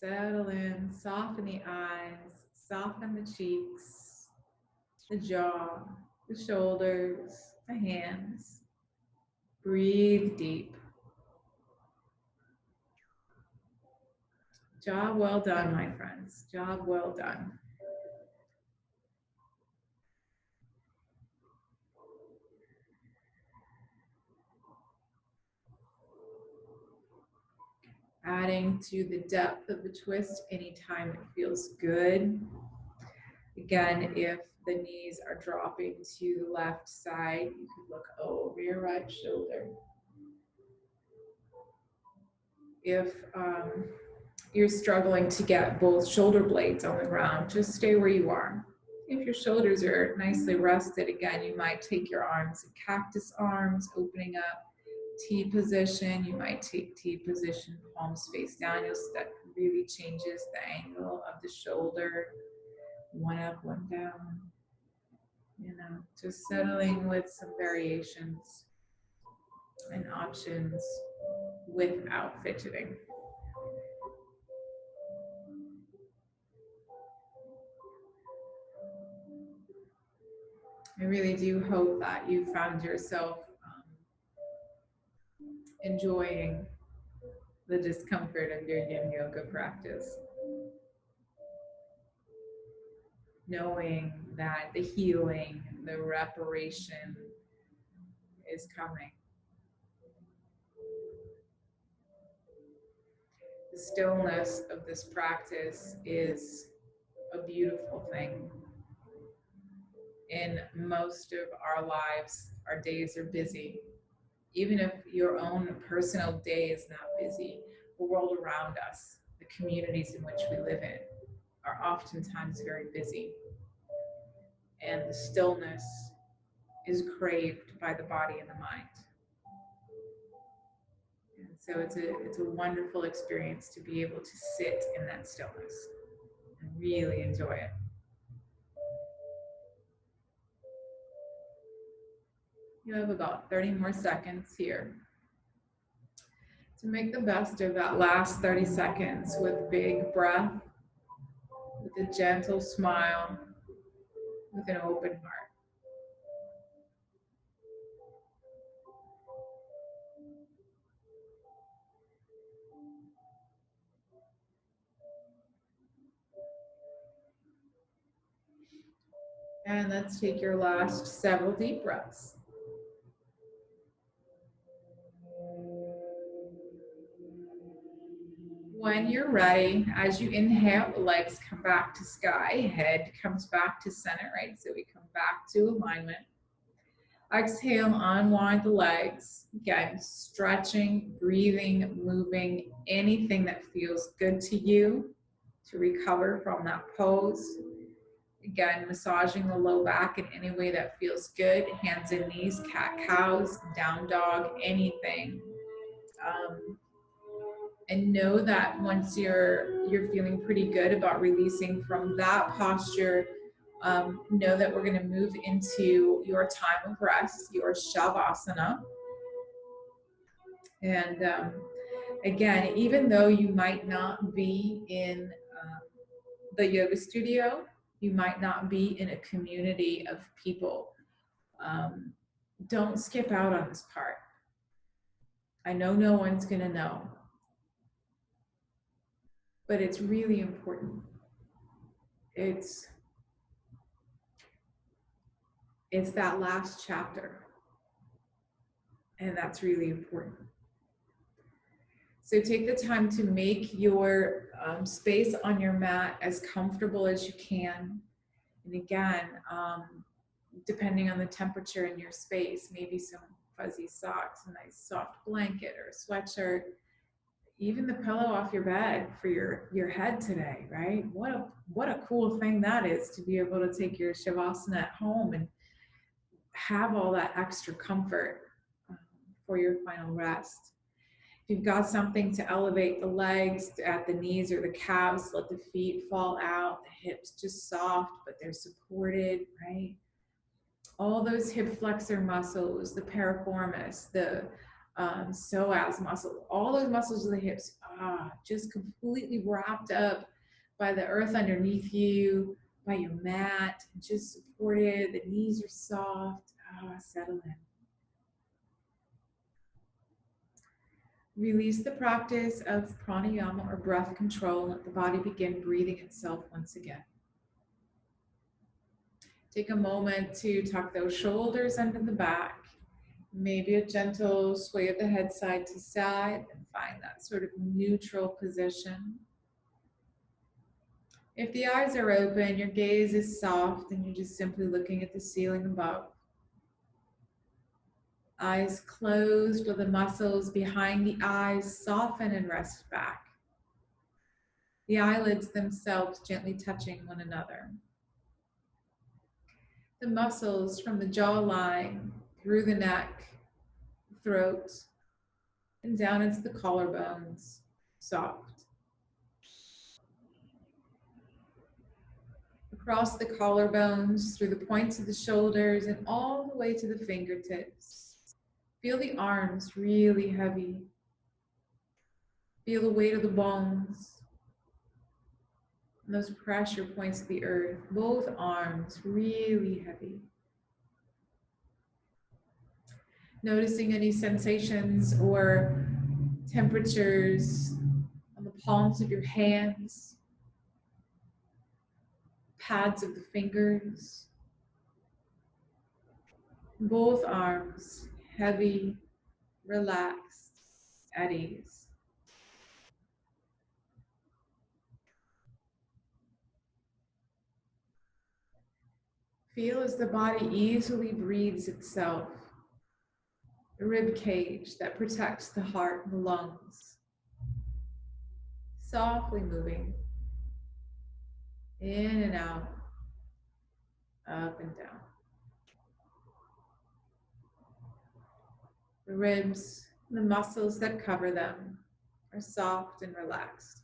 Settle in, soften the eyes, soften the cheeks, the jaw, the shoulders, the hands. Breathe deep. Job well done, my friends. Job well done. Adding to the depth of the twist anytime it feels good. Again, if the knees are dropping to the left side, you could look over your right shoulder. If you're struggling to get both shoulder blades on the ground, just stay where you are. If your shoulders are nicely rested, again, you might take your arms in cactus arms, opening up. T position, you might take T position, palms face down. That really changes the angle of the shoulder. One up, one down. Just settling with some variations and options without fidgeting. I really do hope that you found yourself enjoying the discomfort of your Yin Yoga practice, knowing that the healing, the reparation is coming. The stillness of this practice is a beautiful thing. In most of our lives, our days are busy. Even if your own personal day is not busy, the world around us, the communities in which we live in, are oftentimes very busy. And the stillness is craved by the body and the mind. And so it's a wonderful experience to be able to sit in that stillness and really enjoy it. You have about 30 more seconds here to make the best of that last 30 seconds with big breath, with a gentle smile, with an open heart. And let's take your last several deep breaths. When you're ready, as you inhale, the legs come back to sky, head comes back to center, right? So we come back to alignment. Exhale, unwind the legs. Again, stretching, breathing, moving, anything that feels good to you to recover from that pose. Again, massaging the low back in any way that feels good. Hands and knees, cat cows, down dog, anything. And know that once you're feeling pretty good about releasing from that posture, know that we're going to move into your time of rest, your shavasana. And again, even though you might not be in the yoga studio, you might not be in a community of people, don't skip out on this part. I know no one's going to know, but it's really important. It's that last chapter, and that's really important. So take the time to make your space on your mat as comfortable as you can. And again, depending on the temperature in your space, maybe some fuzzy socks, a nice soft blanket or a sweatshirt, even the pillow off your bed for your head today, right? What a cool thing that is, to be able to take your shavasana at home and have all that extra comfort for your final rest. If you've got something to elevate the legs at the knees or the calves, let the feet fall out, the hips just soft, but they're supported, right? All those hip flexor muscles, the piriformis, the psoas muscle, all those muscles of the hips, just completely wrapped up by the earth underneath you, by your mat, just supported. The knees are soft. Settle in. Release the practice of pranayama or breath control. Let the body begin breathing itself once again. Take a moment to tuck those shoulders under the back. Maybe a gentle sway of the head side to side, and find that sort of neutral position. If the eyes are open, your gaze is soft and you're just simply looking at the ceiling above. Eyes closed, or the muscles behind the eyes soften and rest back. The eyelids themselves gently touching one another. The muscles from the jawline, through the neck, throat, and down into the collarbones, soft. Across the collarbones, through the points of the shoulders, and all the way to the fingertips. Feel the arms really heavy. Feel the weight of the bones. And those pressure points of the earth, both arms really heavy. Noticing any sensations or temperatures on the palms of your hands, pads of the fingers, both arms, heavy, relaxed, at ease. Feel as the body easily breathes itself, the rib cage that protects the heart and the lungs, softly moving in and out, up and down. The ribs, the muscles that cover them are soft and relaxed.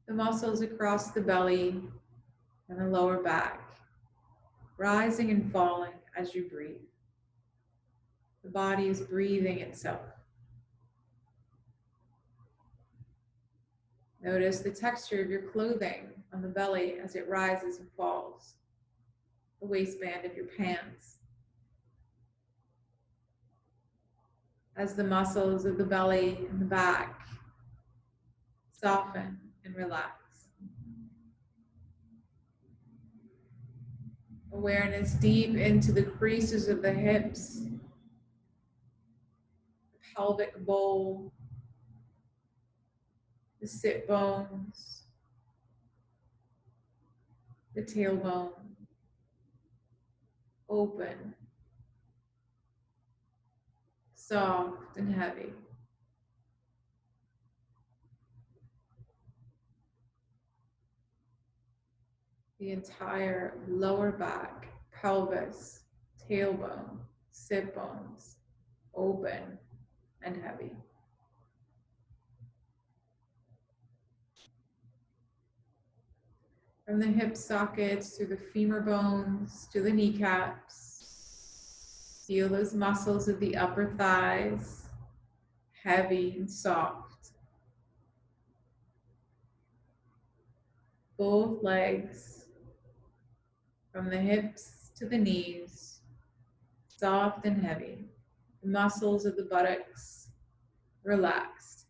The muscles across the belly and the lower back, rising and falling as you breathe. The body is breathing itself. Notice the texture of your clothing on the belly as it rises and falls, the waistband of your pants. As the muscles of the belly and the back soften and relax. Awareness deep into the creases of the hips, the pelvic bowl, the sit bones, the tailbone, open, soft and heavy. The entire lower back, pelvis, tailbone, sit bones, open and heavy. From the hip sockets through the femur bones to the kneecaps, feel those muscles of the upper thighs, heavy and soft. Both legs, from the hips to the knees, soft and heavy. The muscles of the buttocks relaxed.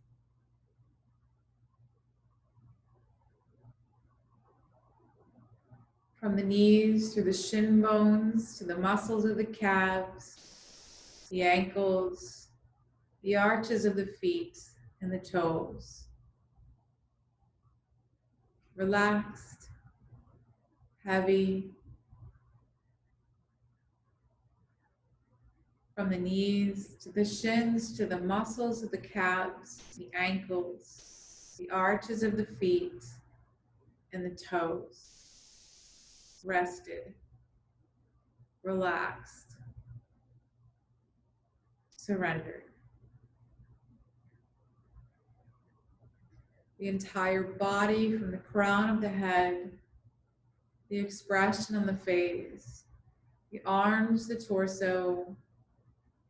From the knees through the shin bones to the muscles of the calves, the ankles, the arches of the feet and the toes. Relaxed, heavy. From the knees to the shins to the muscles of the calves, the ankles, the arches of the feet and the toes. Rested, relaxed, surrendered. The entire body from the crown of the head, the expression on the face, the arms, the torso,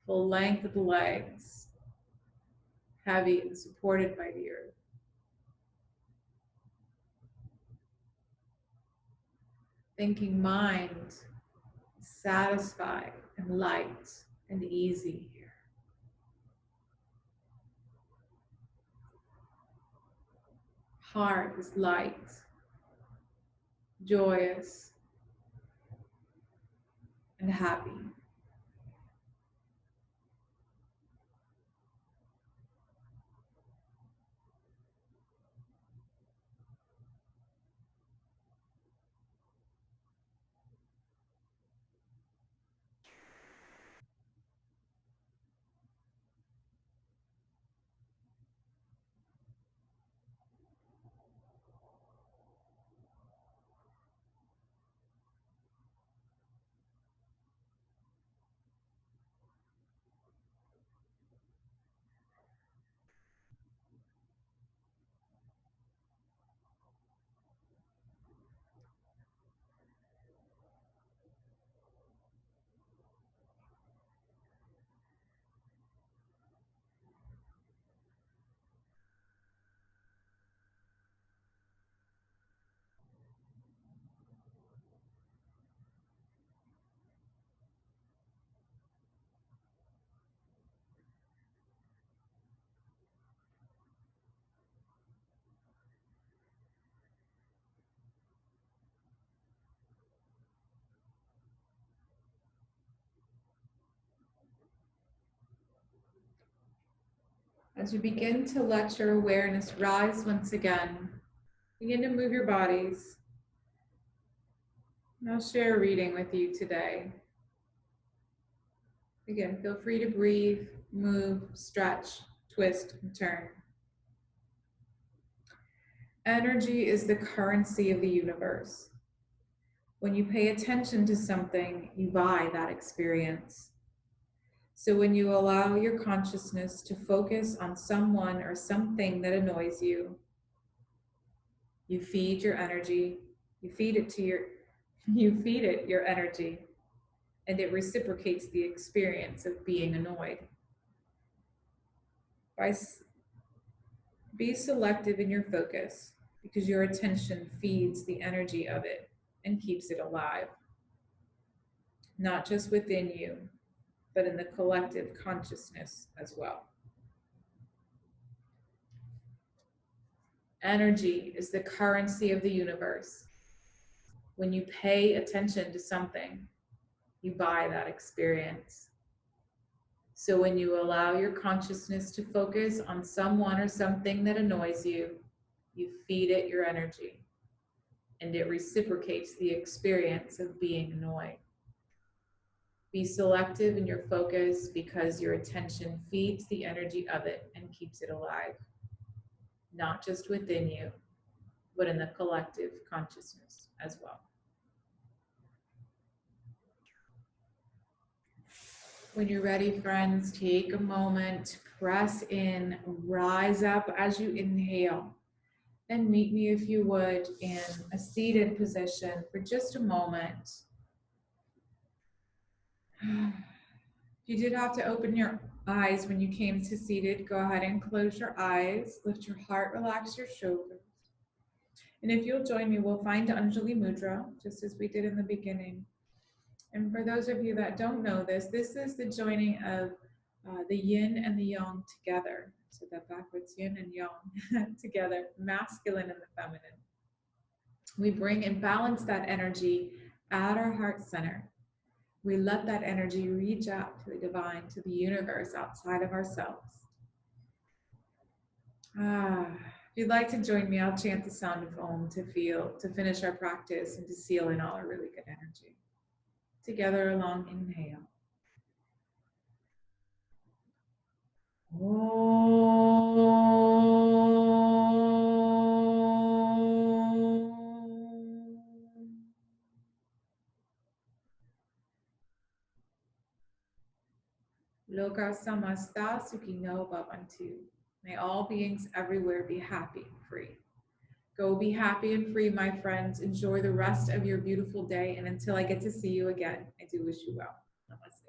full length of the legs, heavy and supported by the earth. Thinking mind, satisfied and light and easy here. Heart is light, joyous, and happy. As you begin to let your awareness rise once again, begin to move your bodies. And I'll share a reading with you today. Again, feel free to breathe, move, stretch, twist, and turn. Energy is the currency of the universe. When you pay attention to something, you buy that experience. So when you allow your consciousness to focus on someone or something that annoys you, you feed your energy, you feed it your energy, and it reciprocates the experience of being annoyed. Be selective in your focus because your attention feeds the energy of it and keeps it alive, not just within you, but in the collective consciousness as well. Energy is the currency of the universe. When you pay attention to something, you buy that experience. So when you allow your consciousness to focus on someone or something that annoys you, you feed it your energy, and it reciprocates the experience of being annoyed. Be selective in your focus because your attention feeds the energy of it and keeps it alive, not just within you, but in the collective consciousness as well. When you're ready, friends, take a moment, press in, rise up as you inhale, and meet me, if you would, in a seated position for just a moment. If you did have to open your eyes when you came to seated, go ahead and close your eyes, lift your heart, relax your shoulders. And if you'll join me, we'll find Anjali Mudra, just as we did in the beginning. And for those of you that don't know this is the joining of the yin and the yang together. So that backwards yin and yang together, masculine and the feminine. We bring and balance that energy at our heart center. We let that energy reach out to the divine, to the universe outside of ourselves. If you'd like to join me, I'll chant the sound of Om to finish our practice and to seal in all our really good energy. Together, a long inhale. Loka samasta sukhino bhavantu. May all beings everywhere be happy and free. Go be happy and free, my friends. Enjoy the rest of your beautiful day. And until I get to see you again, I do wish you well. Namaste.